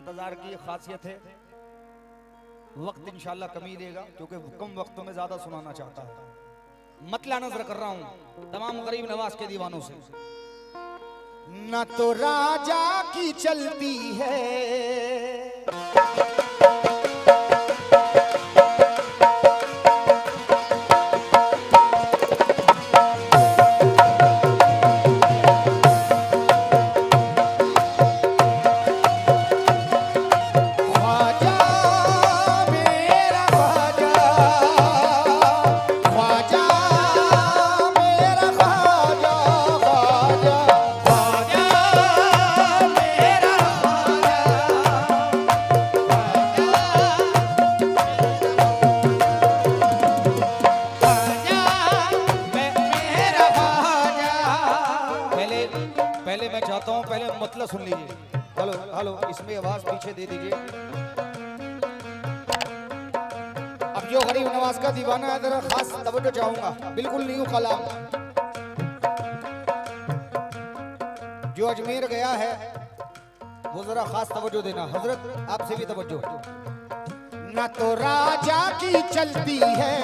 इंतजार की खासियत है। वक्त इंशाल्लाह कमी देगा क्योंकि कम वक्तों में ज्यादा सुनाना चाहता है। मतला नजर कर रहा हूं तमाम गरीब नवाज के दीवानों से। न तो राजा की चलती है मतलब सुन लीजिए। हेलो हेलो, इसमें आवाज पीछे दे दीजिए। अब जो गरीब नवाज का दीवाना है जरा खास तवज्जो चाहूंगा, बिल्कुल न्यू कलाम। जो अजमेर गया है वो जरा खास तवज्जो देना। हजरत आपसे भी तवज्जो। न तो राजा की चलती है,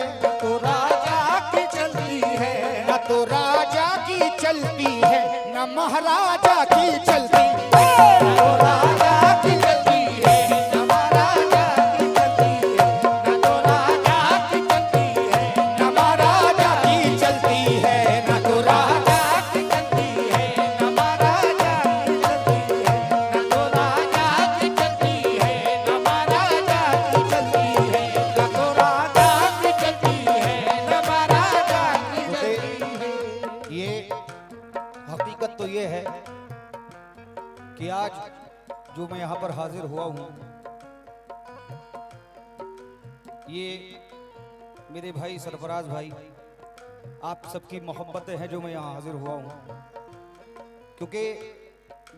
तो राजा की चलती है, न तो राजा की चलती है, न महाराजा की चलती है। तो राजा की चलती है, न महाराजा की चलती है, न तो राजा की चलती है, न महाराजा की चलती है, न तो राजा की चलती है, न महाराजा की चलती है, न तो राजा की चलती है, न महाराजा की चलती है, न तो राजा की चलती है, न महाराजा की चलती है। ये हकीकत तो ये है कि आज जो मैं यहाँ पर हाजिर हुआ हूँ, ये मेरे भाई सरफराज भाई, आप सबकी मोहब्बतें हैं जो मैं यहाँ हाजिर हुआ हूँ। क्योंकि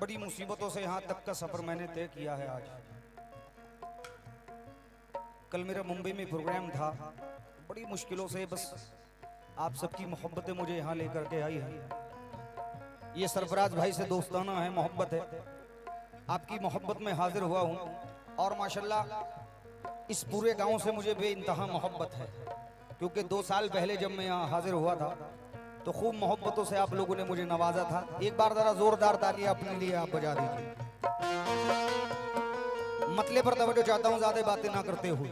बड़ी मुसीबतों से यहाँ तक का सफर मैंने तय किया है। आज कल मेरा मुंबई में प्रोग्राम था, बड़ी मुश्किलों से बस आप सबकी मोहब्बतें मुझे यहाँ लेकर के आई है। ये सरफराज भाई से दोस्ताना है, मोहब्बत है। आपकी मोहब्बत में हाजिर हुआ हूँ और माशाल्लाह इस पूरे गांव से मुझे बेइंतहा मोहब्बत है। क्योंकि 2 साल पहले जब मैं यहाँ हाजिर हुआ था तो खूब मोहब्बतों से आप लोगों ने मुझे नवाजा था। एक बार जरा जोरदार तालियां अपने लिए आप बजा दीजिए। मतले पर तवज्जो चाहता हूँ, ज्यादा बातें ना करते हुए।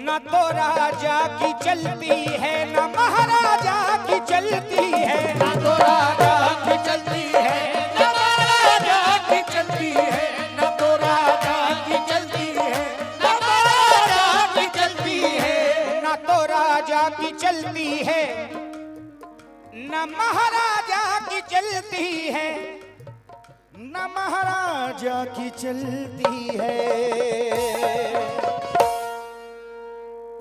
न तो राजा की चलती है, न महाराजा की चलती है, न तो राजा की चलती है, न महाराजा की चलती है, न तो राजा की चलती है, न महाराजा की चलती है, न तो राजा की चलती है, न महाराजा की चलती है, न महाराजा की चलती है।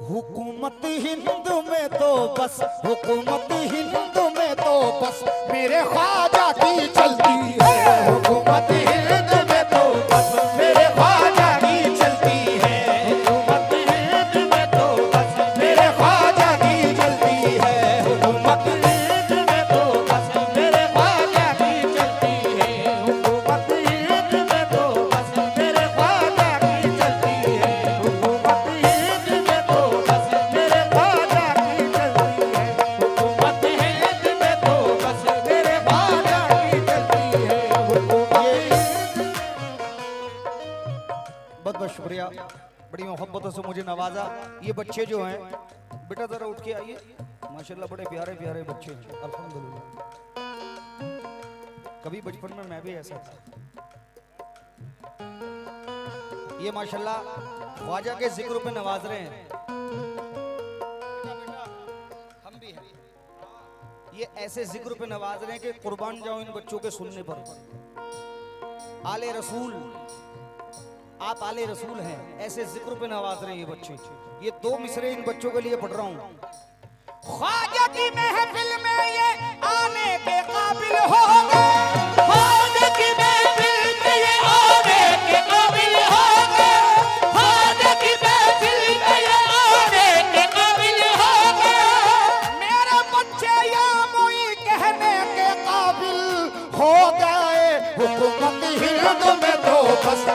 हुकूमत हिंद में तो बस, हुकूमत हिंद में तो बस मेरे ख्वाजा की चलती है। हुकूमत हिंद में तो बस मेरे ख्वाजा की चलती है। हुकूमत हिंद में तो बस मेरे ख्वाजा की चलती है। हुकूमत हिंद में तो बस मेरे ख्वाजा की चलती है। हुकूमत हिंद में तो बस मेरे ख्वाजा की चलती है। हुकूमत हिंद में तो बहुत शुक्रिया, बड़ी मोहब्बतों से मुझे नवाजा। ये बच्चे जो हैं, बेटा जरा उठ के आइए, माशाल्लाह बड़े प्यारे प्यारे बच्चे हैं अल्हम्दुलिल्लाह। कभी बचपन में मैं भी ऐसा था। ये माशाल्लाह ख्वाजा के जिक्र पे नवाज रहे हैं। हम भी हैं, ये ऐसे जिक्र पे नवाज रहे हैं कि कुर्बान जाओ इन बच्चों के सुनने पर। आले रसूल, आप आले रसूल हैं, ऐसे जिक्र पे नवाज रहे हैं ये बच्चे। ये 2 मिसरे इन बच्चों के लिए पढ़ रहा हूँ। ख्वाजा की महफिल में ये आने के काबिल हो गए, ख्वाजा की महफिल में ये आने के काबिल हो गए, ख्वाजा की महफिल में ये आने के काबिल हो गए। मेरे बच्चे या मोई कहने के काबिल हो गए। हुकूमत हिंद में तो बस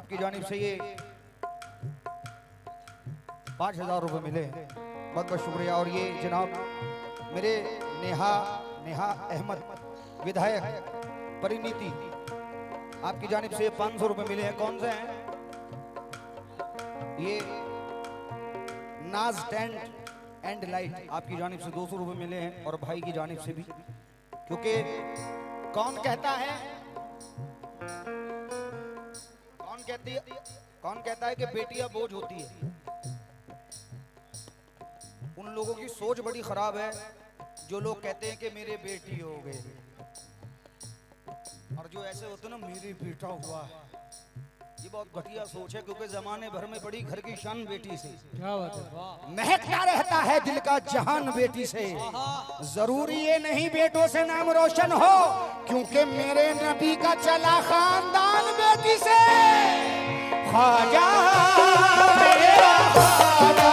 आपकी जानिब से ये 5000 रुपये मिले हैं, बहुत बहुत शुक्रिया। और ये जनाब मेरे नेहा अहमद विधायक परिणीति, आपकी जानिब से 500 रुपये मिले हैं। कौन से हैं? ये नाज टेंट एंड लाइट, आपकी जानिब से 200 रुपये मिले हैं और भाई की जानिब से भी, क्योंकि कौन कहता है कि बेटियां बोझ होती है। उन लोगों की सोच बड़ी खराब है जो लोग कहते हैं कि मेरे बेटी हो गए, और जो ऐसे होते ना मेरे बेटा हुआ है, ये बहुत घटिया सोच है, क्योंकि जमाने भर में बड़ी घर की शान बेटी से। क्या बात है? महकता रहता है दिल का जहान बेटी से। जरूरी ये नहीं बेटों से नाम रोशन हो, क्योंकि मेरे नबी का चला खानदान बेटी से। ख्वाजा मेरा ख्वाजा,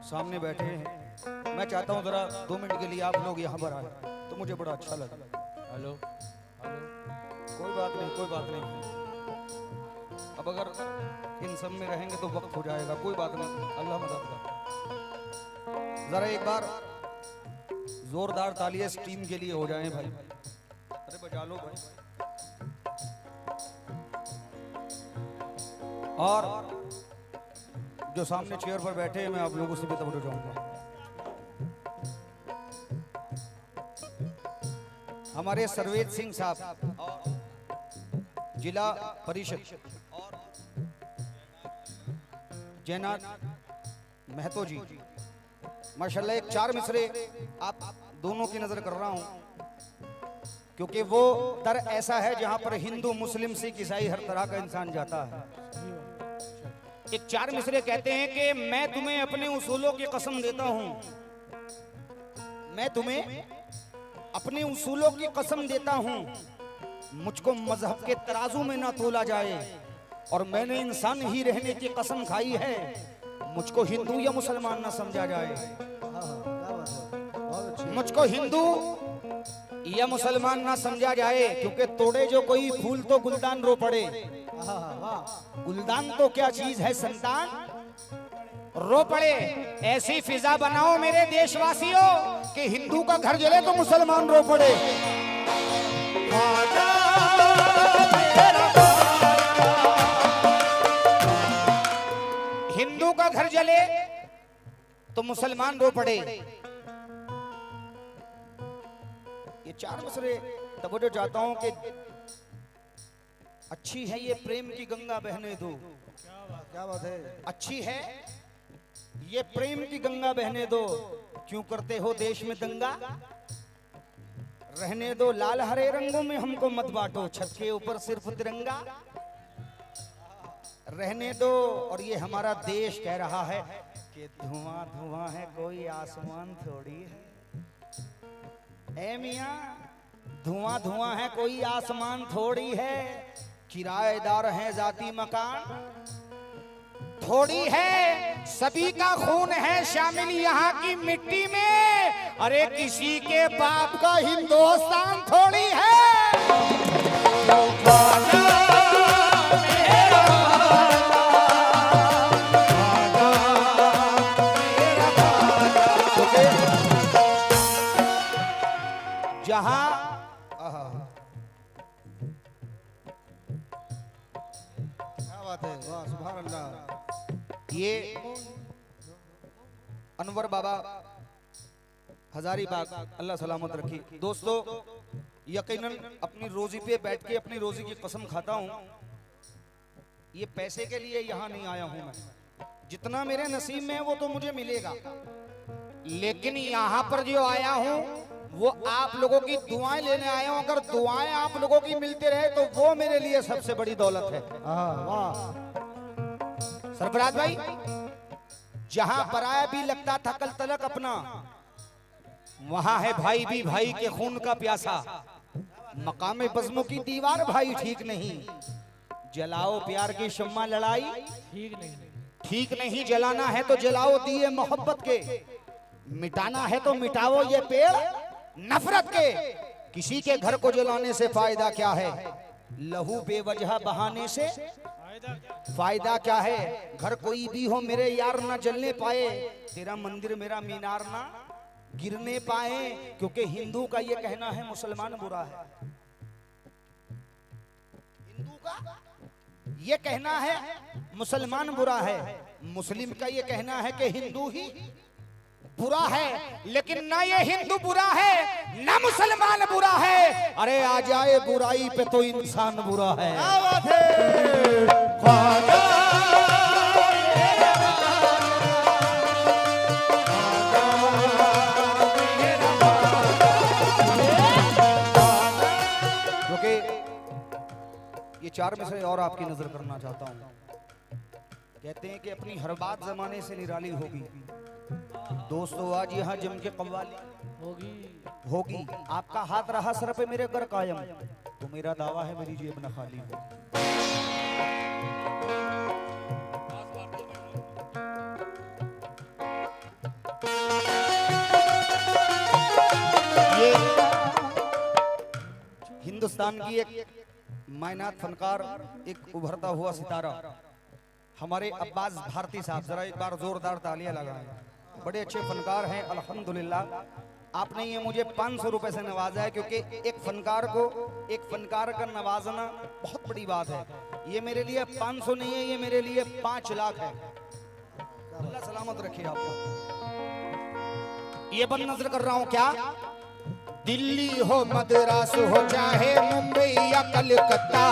सामने बैठे हैं, मैं चाहता हूं जरा 2 मिनट के लिए आप लोग यहाँ पर आए तो मुझे बड़ा अच्छा लगा। हेलो कोई बात नहीं। अब अगर इन सब में रहेंगे तो वक्त हो जाएगा, कोई बात नहीं, अल्लाह मदद कर। जरा एक बार जोरदार तालियां इस टीम के लिए हो जाएं भाई। अरे बजा लो भाई। और जो सामने चेयर पर बैठे हैं, मैं आप लोगों से भी तवज्जो चाहूंगा। हमारे सर्वेद सिंह साहब और जिला परिषद और जयनाथ महतो जी, माशाल्लाह एक 4 मिसरे आप दोनों की नजर कर रहा हूं, क्योंकि वो दर ऐसा है जहां पर हिंदू मुस्लिम सिख ईसाई हर तरह का इंसान जाता है। एक 4 मिसरे कहते हैं कि मैं तुम्हें अपने उसूलों की कसम देता हूं, मैं तुम्हें अपने उसूलों की कसम देता हूं, मुझको मजहब के तराजू में ना तोला जाए, और मैंने इंसान ही रहने की कसम खाई है, मुझको हिंदू या मुसलमान ना समझा जाए। मुझको हिंदू या मुसलमान ना समझा जाए, क्योंकि तोड़े जो कोई फूल तो गुलदान रो पड़े। गुलदान तो क्या चीज है संतान, रो पड़े। ऐसी फिजा बनाओ मेरे देशवासियों कि हिंदू का घर जले तो मुसलमान रो पड़े। हिंदू का घर जले तो मुसलमान रो पड़े। ये 4 मिसरे तवज्जो चाहता हूं कि अच्छी है ये प्रेम की गंगा बहने दो। क्या बात है? अच्छी है ये प्रेम की गंगा बहने दो, क्यों करते हो देश में दंगा, रहने दो लाल हरे रंगों में हमको मत बांटो, छत के ऊपर सिर्फ तिरंगा रहने दो। और ये हमारा देश कह रहा है कि धुआं धुआं है कोई आसमान थोड़ी है। ए मियां धुआं धुआं है कोई आसमान थोड़ी है, किराएदार हैं जाती मकान थोड़ी है, सभी का खून है शामिल यहाँ की मिट्टी में, अरे किसी के बाप का हिंदुस्तान थोड़ी है। जहां क्या बात है, वाह सुभान अल्लाह। ये अनवर बाबा हजारीबाग, अल्लाह सलामत रखी। दोस्तों यकीनन अपनी रोजी पे बैठ के अपनी रोजी की कसम खाता हूं, ये पैसे के लिए यहां नहीं आया हूं मैं, जितना मेरे नसीब में है वो तो मुझे मिलेगा, लेकिन यहां पर जो आया हूं वो आप लोगों की दुआएं लेने आया हूं। अगर दुआएं आप लोगों की मिलती रहे तो वो मेरे लिए सबसे बड़ी दौलत है। वाह सरफराज भाई, जहां पराया भी लगता था कल तलक अपना, वहां है भाई भी भाई के खून का प्यासा। मकामे बज़्मों की दीवार भाई ठीक नहीं, जलाओ प्यार की शम्मा लड़ाई ठीक नहीं। जलाना है तो जलाओ दिए मोहब्बत के, मिटाना है तो मिटाओ ये पेड़ नफरत के। किसी के घर को जलाने से फायदा क्या है, लहू बेवजह बहाने से फायदा क्या है। घर कोई भी हो मेरे यार ना जलने पाए, तेरा मंदिर मेरा मीनार ना गिरने पाए। क्योंकि हिंदू का ये कहना है मुसलमान बुरा है, हिंदू का ये कहना है मुसलमान बुरा है, मुस्लिम का ये कहना है कि हिंदू ही बुरा है। लेकिन ना ये हिंदू बुरा है ना मुसलमान बुरा है, अरे आ जाए बुराई पे तो इंसान बुरा है। क्योंकि ये चार में से और आपकी नजर करना चाहता हूं। कहते हैं कि अपनी हर बात जमाने से निराली होगी। दोस्तों आज यहाँ जम के कव्वाली होगी। आपका हाथ रहा सर पे मेरे घर कायम, तो मेरा दावा है मेरी जेब न खाली हो। ये हिंदुस्तान की एक मायनात फनकार, एक उभरता हुआ सितारा हमारे अब्बास भारती साहब, जरा एक बार जोरदार तालियां लगाएं। बड़े अच्छे फनकार हैं अल्हम्दुलिल्लाह। आपने ये मुझे 500 रुपए से नवाजा है, क्योंकि एक फनकार का नवाजना बहुत बड़ी बात है। ये मेरे लिए 500 नहीं है, ये मेरे लिए 5 लाख है। अल्लाह सलामत रखे आपको। ये बंद नजर कर रहा हूं क्या, दिल्ली हो मद्रास हो चाहे मुंबई या कलकत्ता,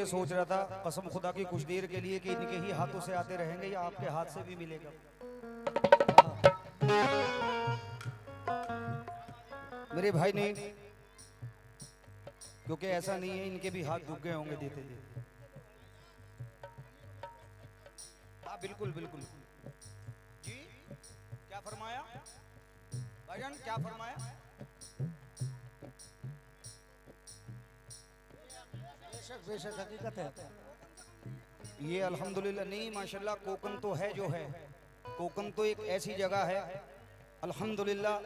सोच रहा था कसम खुदा की कुछ देर के लिए कि इनके ही हाथों से आते रहेंगे या आपके हाथ से भी मिलेगा। मेरे भाई ने, क्योंकि ऐसा नहीं है इनके भी हाथ दुख गए होंगे देते देते। हाँ बिल्कुल बिल्कुल जी, क्या फरमाया भाईजान, क्या फरमाया? बेशक हकीकत है ये, अल्हम्दुलिल्लाह। नहीं माशाल्लाह, कोकन तो है जो है, कोकन तो एक ऐसी जगह है अल्हम्दुलिल्लाह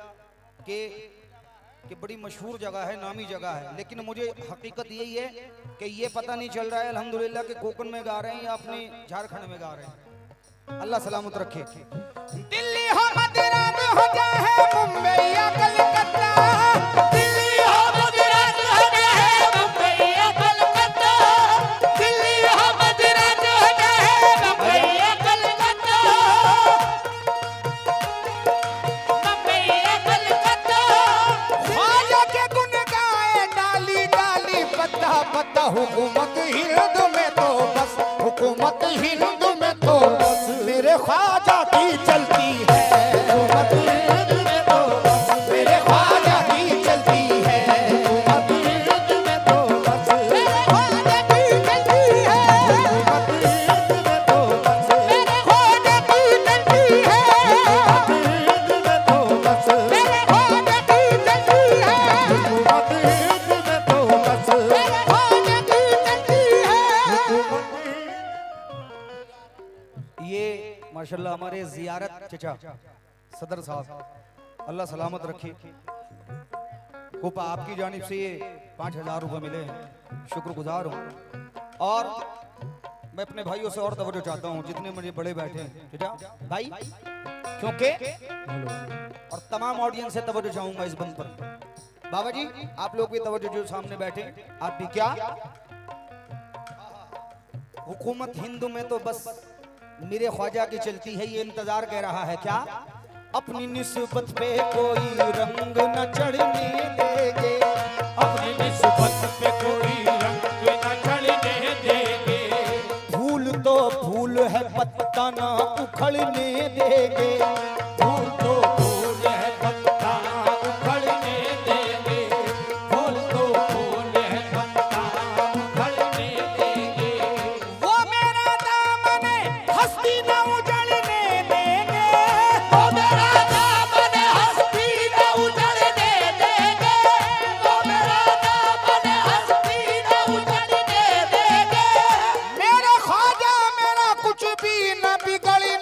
कि बड़ी मशहूर जगह है, नामी जगह है। लेकिन मुझे हकीकत यही है कि ये पता नहीं चल रहा है अल्हम्दुलिल्लाह कि कोकन में गा रहे हैं या अपने झारखंड में गा रहे हैं। अल्लाह सलामत रखे। दिल्ली हो मद्रास हो चाहे मुंबई या कलकत्ता, दिल्ली हो मद्रास हो चाहे मुंबई या कलकत्ता, दिल्ली हिंद में तो बस मेरे ख्वाजा की चलती है, हुकूमत हिंद में तो बस मेरे ख्वाजा की चलती है, हुकूमत हिंद में तो बस मेरे ख्वाजा की चलती है, हुकूमत हिंद में तो बस मेरे ख्वाजा की चलती है, हुकूमत हिंद में तो बस मेरे ख्वाजा की चलती है, हुकूमत हिंद में तो बस मेरे ख्वाजा की चलती है। ये माशाल्लाह हमारे जियारत चचा सदर साहब, अल्लाह सलामत रखे। कोपा आपकी जानिब से ये 5,000 रुपये मिले हैं, शुक्रगुजार हूँ। और मैं अपने भाइयों से और तवज्जो चाहता हूँ, जितने मुझे बड़े बैठे हैं चचा भाई, क्योंकि और तमाम ऑडियंस से तवज्जो चाहूंगा इस बंद पर। बाबा जी आप लोग भी तवज्जो, जो सामने बैठे आप भी। क्या हुकूमत हिंदू में तो बस मेरे ख्वाजा की चलती है, ये इंतजार कह रहा है क्या? अपनी निस्बत पे कोई रंग न चढ़ने देंगे, अपनी निस्बत पे कोई रंग न चढ़ने देंगे, फूल तो फूल है पत्ता ना उखड़ने देंगे, फूल तो फूल है पत्ता ना उखड़ने देंगे, फूल तो फूल है पत्ता ना उखड़ने देंगे, वो मेरा दामन हस्ती न उजड़ने देंगे, वो मेरा दामन हस्ती न उजड़ने देंगे, वो मेरा दामन हस्ती न उजड़ने देंगे, मेरे ख्वाजा मेरा कुछ भी न बिगड़ने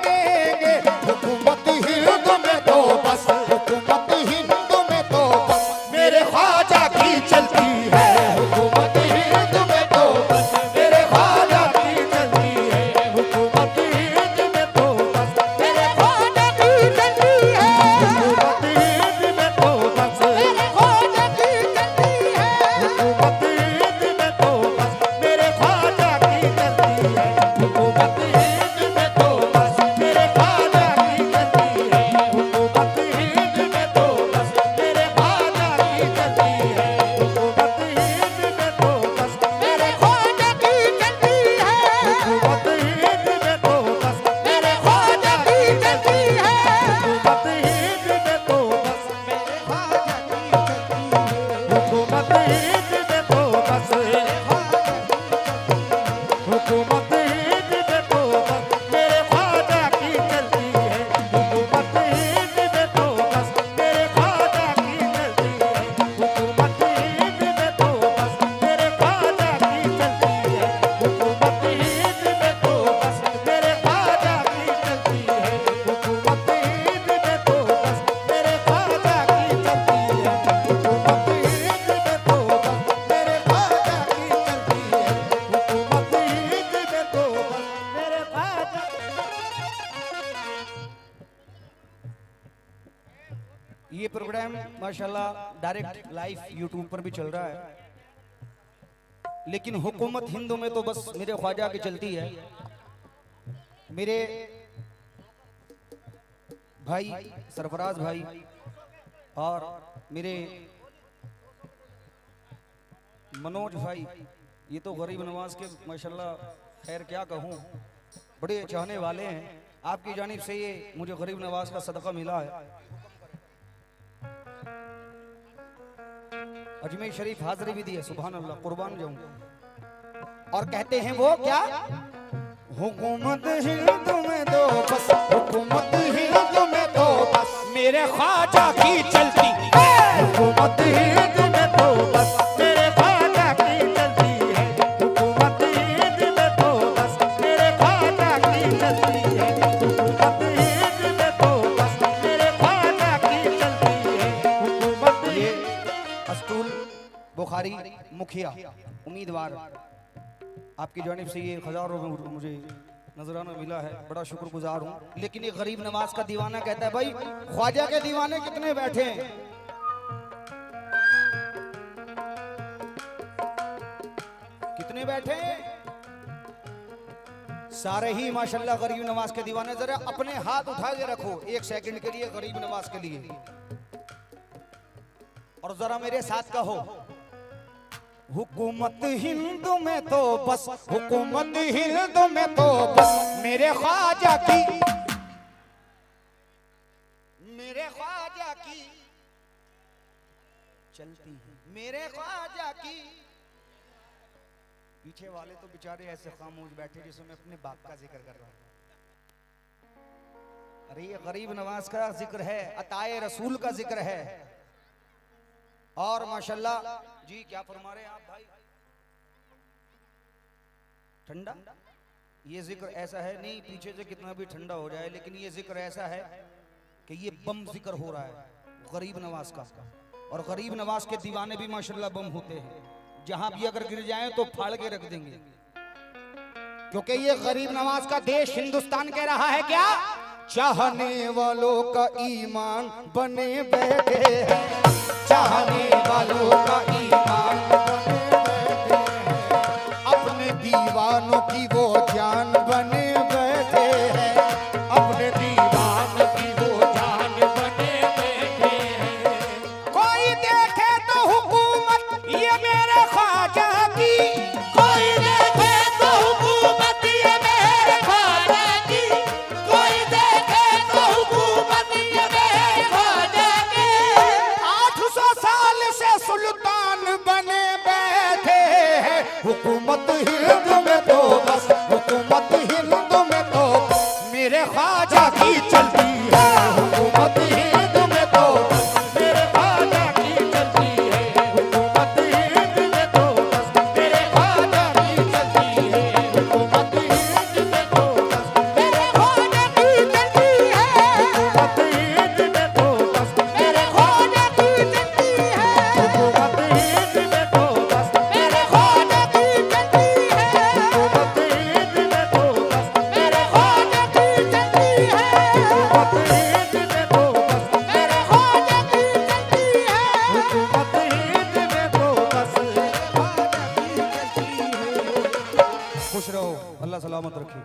देंगे, हुकूमत हिंद में तो बस, हुकूमत हिंद में तो बस मेरे ख्वाजा की चलती है, हुकूमत हिंद में तो बस मेरे ख्वाजा की चलती है, हुकूमत हिंद में तो बस मेरे ख्वाजा की चलती है, हुकूमत हिंद में तो बस मेरे ख्वाजा की चलती है, हुकूमत हिंद में तो बस मेरे ख्वाजा की चलती है, हुकूमत हिंद में तो बस मेरे ख्वाजा की चलती है, हुकूमत हिंद में तो बस मेरे ख्वाजा की चलती है, हुकूमत हिंद में तो बस मेरे ख्वाजा की चलती है, हुकूमत हिंद में तो बस मेरे ख्वाजा की चलती है, हुकूमत हिंद में तो बस मेरे ख्वाजा की चलती है, हुकूमत हिंद में तो बस हुकूमत हिंद में तो बस मेरे ख्वाजा की चलती है, हुकूमत हिंद में तो बस मेरे ख्वाजा की चलती है, हुकूमत हिंद में तो बस मेरे ख्वाजा की चलती है, हुकूमत हिंद में तो बस मेरे ख्वाजा की चलती है, हुकूमत हिंद में तो बस मेरे ख्वाजा की चलती है, हुकूमत हिंद में तो बस मेरे ख्वाजा की चलती है, हुकूमत हिंद में तो बस मेरे ख्वाजा। ये प्रोग्राम माशाल्लाह डायरेक्ट लाइव यूट्यूब पर भी चल रहा है, लेकिन हुकूमत हिंदू में तो बस मेरे ख्वाजा की चलती है। मेरे भाई सरफराज भाई और मेरे मनोज भाई, ये तो गरीब नवाज के माशाल्लाह खैर क्या कहूँ, बड़े चाहने वाले हैं। आपकी जानिब से ये मुझे गरीब नवाज का सदका मिला है। अजमेर शरीफ हाजिरी भी दी है, सुभान अल्लाह, कुर्बान जाऊं। और कहते हैं वो क्या, हुकूमत हिंद में दो बस, हुकूमत हिंद में दो बस मेरे ख्वाजा की चलती है, हुकूमत हिंद में दो बस मेरे ख्वाजा की चलती है, हुकूमत हिंद में दो बस मेरे ख्वाजा की चलती है, हुकूमत हिंद में दो बस मेरे ख्वाजा की चलती है, हुकूमत। ये अस्टूल बुखारी मुखिया उम्मीदवार, आपकी जानिब से ये 1000 रुपये मुझे नजराना मिला है, बड़ा शुक्रगुजार हूँ। लेकिन ये गरीब नवाज का दीवाना कहता है भाई ख्वाजा के दीवाने कितने बैठे हैं, कितने बैठे हैं? सारे ही माशाल्लाह गरीब नवाज के दीवाने। जरा अपने हाथ उठा के रखो 1 सेकंड के लिए गरीब नवाज के लिए, और जरा मेरे साथ कहो हुकूमत हिंद में तो बस, हुकूमत हिंद में तो बस मेरे ख्वाजा की, मेरे ख्वाजा की चलती है, मेरे ख्वाजा की। पीछे वाले तो बेचारे ऐसे खामोश बैठे जैसे मैं अपने बाप का जिक्र कर रहा हूं। अरे ये गरीब नवाज का जिक्र है, अताए रसूल का जिक्र है। और माशाल्लाह जी क्या फरमा रहे हैं आप भाई? ठंडा? ये जिक्र ऐसा है नहीं, पीछे से कितना भी ठंडा हो जाए, लेकिन ये जिक्र ऐसा है कि ये बम जिक्र हो रहा है गरीब नवाज का। और गरीब नवाज के दीवाने भी माशाल्लाह बम होते हैं, जहां भी अगर गिर जाएं तो फाड़ के रख देंगे, क्योंकि ये गरीब नवाज का देश हिंदुस्तान कह रहा है क्या? चाहने वालों का ईमान बने बैठे हैं, चाहने वालों का ईमान बने बैठे हैं, अपने दीवानों की वो जान बने बैठे हैं, अपने दीवानों की वो जान बने बैठे हैं। कोई देखे तो हुकूमत ये मेरे ख्वाजा की, कोई देखे तो हुकूमत ये मेरे ख्वाजा की, कोई देखे तो हुकूमत ये मेरे ख्वाजा की। 800 साल से सुल्तान बने बैठे हैं, हुकूमत हिंद में तो बस, हुकूमत हिंद में तो मेरे ख्वाजा की चलती है, हुकूमत हिंद में तो बस मेरे ख्वाजा की चलती है, हुकूमत हिंद में तो बस मेरे ख्वाजा की चलती है, हुकूमत हिंद में तो बस मेरे ख्वाजा की चलती है, हुकूमत हिंद में तो बस मेरे ख्वाजा की चलती है, हुकूमत हिंद में तो बस मेरे ख्वाजा की चलती है, हुकूमत हिंद में तो बस मेरे ख्वाजा की चलती है, हुकूमत हिंद में तो बस मेरे ख्वाजा की चलती है, हुकूमत हिंद में तो बस मेरे ख्वाजा की चलती है। खुश रहो, अल्लाह सलामत रखे।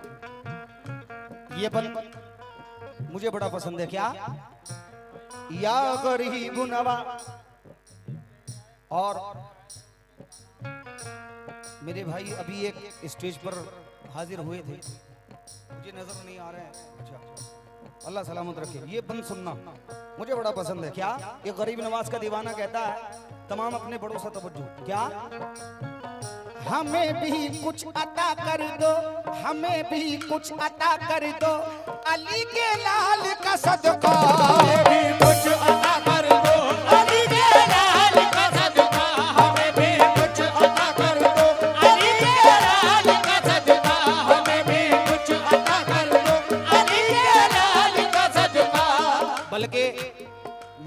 ये बन मुझे बड़ा पसंद है। क्या? या गरीब नवा। और मेरे भाई अभी एक स्टेज पर हाजिर हुए थे, मुझे नजर नहीं आ रहे हैं। अच्छा, अल्लाह सलामत रखे। ये बंद सुनना मुझे बड़ा पसंद है। क्या? ये गरीब नवाज का दीवाना कहता है, तमाम अपने बड़ों से तवज्जो। क्या? हमें भी कुछ अता कर दो, हमें भी कुछ अता कर दो, अली के लाल का सदका, हमें भी कुछ अता कर दो, अली के लाल का सदका, हमें भी कुछ अता कर दो, अली के लाल का सदका, हमें भी कुछ अता कर दो, अली के लाल का सदका। बल्कि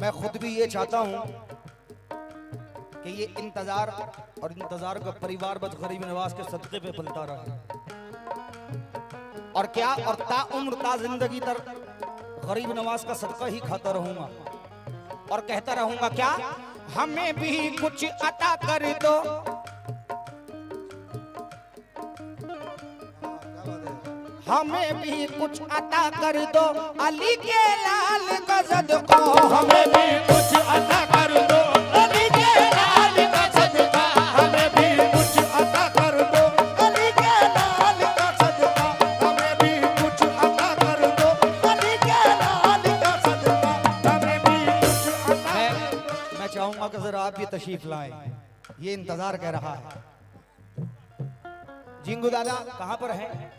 मैं खुद भी ये चाहता हूँ कि ये इंतजार और इंतजार का परिवार बस गरीब नवाज के सदक़े पे पलता रहा। और क्या? और ता उम्र ता जिंदगी तर गरीब नवाज का सदका ही खाता रहूंगा और कहता रहूंगा। क्या? हमें भी कुछ अता कर दो, हमें भी कुछ अता कर दो, अली के लाल का सदका, हमें भी कुछ अता कर दो, अली के लाल का सदका, हमें भी कुछ अता कर दो, अली के लाल का सदका, हमें भी कुछ अता कर दो, अली के लाल का सदका, हमें भी कुछ अता। मैं चाहूंगा कि जरा आप भी तशरीफ लाएं, ये इंतजार कह रहा है। जिंगू दादा कहां पर हैं?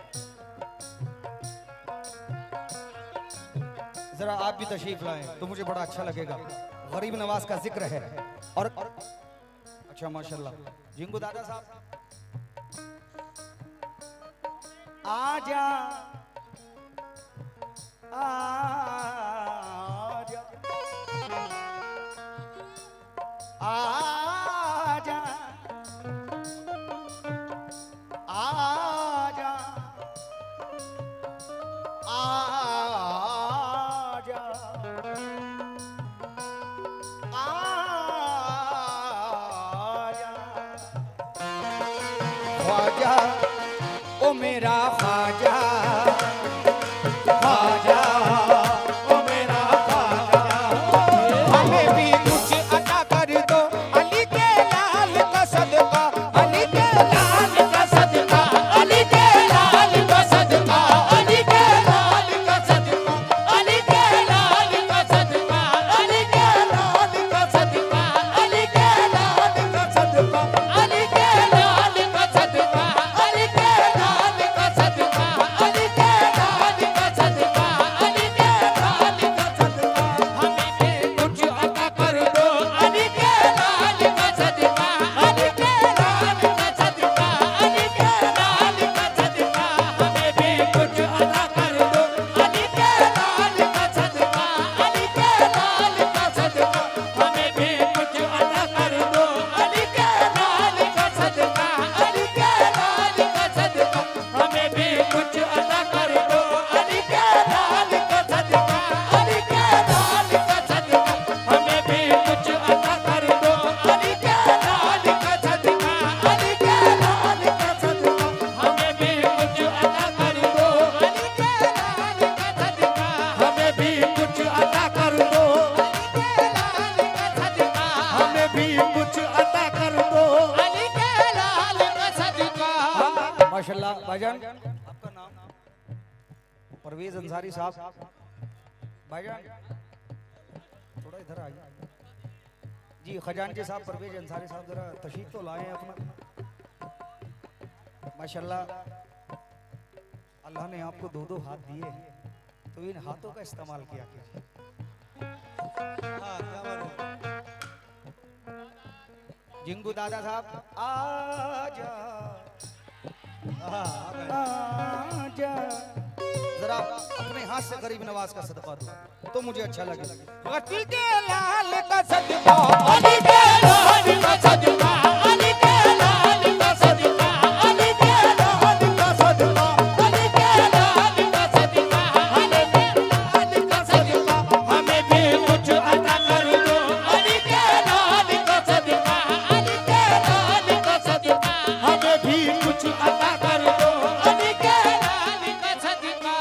जरा आप भी तशरीफ लाएं तो मुझे बड़ा अच्छा लगेगा। गरीब नवाज का जिक्र है। और अच्छा माशाल्लाह जिंगू दादा साहब आजा आजा आजा आजा आजा आजा ख्वाजा ओ मेरा ख्वाजा ख्वाजा भाईजान आपका नाम? परवेज अंसारी साहब। भाईजान थोड़ा इधर आइए जी। खजानची साहब परवेज अंसारी साहब जरा तशरीफ तो लाए अपना। माशाल्लाह अल्लाह ने आपको दो दो हाथ दिए तो इन हाथों का इस्तेमाल किया कीजिए। जिंगू दादा साहब आजा आजा, जरा अपने हाथ से गरीब नवाज का सदका दो तो मुझे अच्छा लगे। अली के लाल का सदका, अली के लाल का सदका, अली के लाल का सदका, अली के लाल का सदका, अली के लाल का सदका, अली के लाल का सदका, हमें भी कुछ अता कर दो। अली के लाल का सदका, अली के लाल का सदका, हमें भी कुछ अता कर दो। अली के लाल का सदका।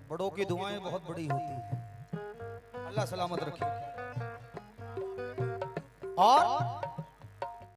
बड़ों की दुआएं बहुत बड़ी होती है। अल्लाह सलामत रखे। और